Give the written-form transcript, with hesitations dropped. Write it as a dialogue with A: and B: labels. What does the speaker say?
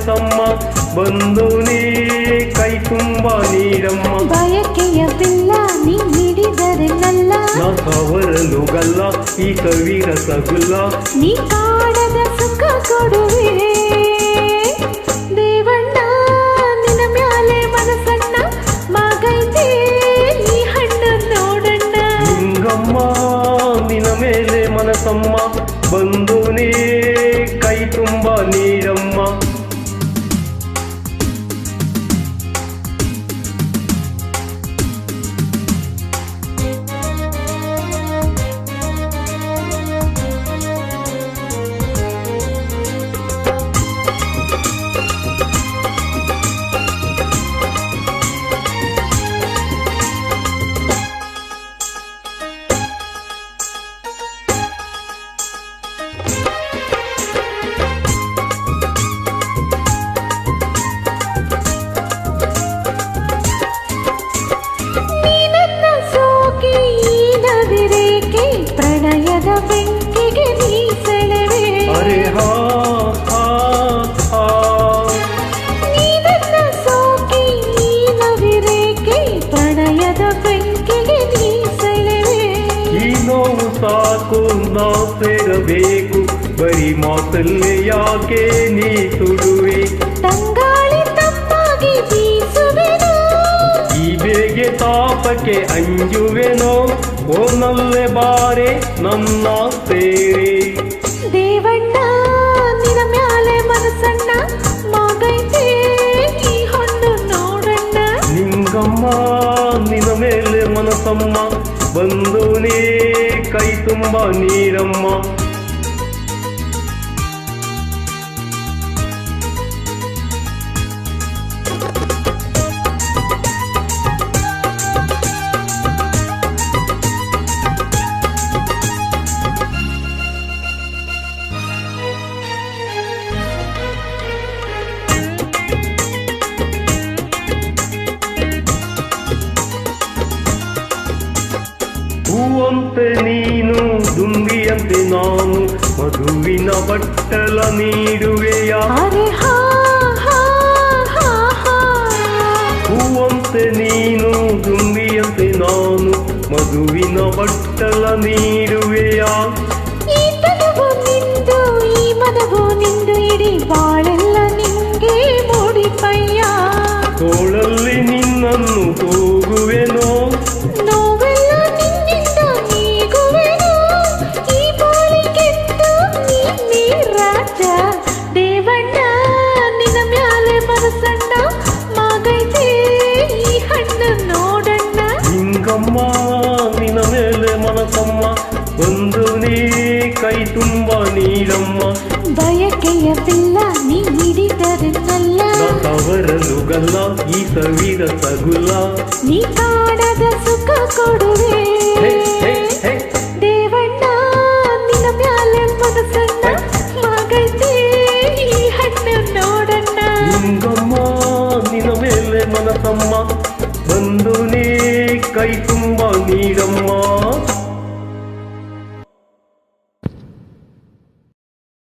A: ಮನಸಮ್ಮ ಬಂದೋನೇ ಕೈ ತುಂಬ ನೀರಮ್ಮ
B: ಬಯಕೆಯ ಬಿಲ್ಲ ನೀ ಹಿಡಿದರೆಲ್ಲ
A: ನಾ ಕವರಲುಗಲ್ಲ ಈ ಕವಿರ ಸಗುಲ್ಲ
B: ನೀ ಕಾಡದ ಸುಖ ಕೊಡುವೆ ದೇವಣ್ಣ ನಿನ್ನ ಮ್ಯಾಲೆ ಮನಸಣ್ಣ ಮಾಗೈತೆ ಈ ಹಣ್ಣು ನೋಡಣ್ಣ
A: ನಿಂಗಮ್ಮ ನಿನ್ನ ಮೇಲೆ ಮನಸಮ್ಮ ಬಂದೋನೇ ಕೈ ತುಂಬ ನೀರಮ್ಮ
B: ಪ್ರಣಯದ ಬೆಂಕಿಗೆ ನೀ ಸೆಳೆವೆ
A: ಅರೆ ಹಾ ಹಾ ಹಾ
B: ನೀ ನನ್ನ ಸೋಕಿ ಈ ನವಿರೇಕೆ ಪ್ರಣಯದ ಬೆಂಕಿಗೆ ನೀ ಸೆಳೆವೆ
A: ಈ ನೋವು ಸಾಕು ನಾ ಸೇರಬೇಕು ಬರೀ ಮಾತಲ್ಲೇ ಯಾಕೆ ನೀ ಸುಡುವೆ
B: ತಂಗಾಳಿ ತಪ್ಪಾಗಿ ಬೀಸುವೆನು
A: ಈ ಬೇಗೆ ತಾಪಕ್ಕೆ ಅಂಜುವೆನೋ ಓನಲ್ಲೇ ಬಾರೆ ನನ್ನ ಸೇರಿ
B: ದೇವಣ್ಣ ನಿನ್ನ ಮ್ಯಾಲೆ ಮನಸಣ್ಣ ಮಾಗೈತೆ ಈ ಹಣ್ಣು ನೋಡಣ್ಣ
A: ನಿಂಗಮ್ಮ ನಿನ್ನ ಮೇಲೆ ಮನಸಮ್ಮ ಬಂದೋನೇ ಕೈ ತುಂಬ ನೀರಮ್ಮ ಹೂವಂತೆ ನೀನು ದುಂಬಿಯಂತೆ ನಾನು ಮಧುವಿನ ಬಟ್ಟಲ ನೀಡುವೆಯ
B: ಅರೆ ಹಾ ಹಾ ಹಾ ಹಾ
A: ಹೂವಂತೆ ನೀನು ದುಂಬಿಯಂತೆ ನಾನು ಮಧುವಿನ ಬಟ್ಟಲ ನೀಡುವೆಯ
B: ಈ ತನವು ನಿಂದು ಈ ಮನವು ನಿಂದು ಇಡೀ ಬಾಳೆಲ್ಲ ನಿಂಗೆ ಮೂಡಿಪಯ್ಯ
A: ತೋಳಲ್ಲಿ ನಿನ್ನನ್ನು ಹೋಗುವೆನೋ
B: ನೋವೆಲ್ಲ ನಿನ್ನಿಂದ ನೀಗುವೆನು ಈ ಬಾಳಿಗೆದ್ದು ನೀನೇ ರಾಜ ದೇವಣ್ಣ ನಿನ್ನ ಮ್ಯಾಲೆ ಮನಸಣ್ಣ ಮಾಗೈತೆ ಈ ಹಣ್ಣು ನೋಡಣ್ಣ
A: ನಿಂಗಮ್ಮ ನಿನ್ನ ಮೇಲೆ ಮನಸಮ್ಮ ಒಂದು ನೀ ಕೈ ತುಂಬ ನೀರಮ್ಮ
B: ಬಯಕೆಯ ಬಿಲ್ಲ ನೀ ಹಿಡಿದರೆಲ್ಲ
A: ಕವರಲುಗಲ್ಲ ಈ ಸವಿರ ಸಗುಲ್ಲ
B: ನೀ ಕಾಡದ ಸುಖ ಕೊಡುವೆ ದೇವಣ್ಣ ನಿನ್ನ ಮ್ಯಾಲೆ ಮನಸಣ್ಣ ಮಾಗೈತೆ ಈ ಹಣ್ಣು ನೋಡಣ್ಣ
A: ನಿಂಗಮ್ಮ ನಿನ್ನ ಮೇಲೆ ಮನಸಮ್ಮ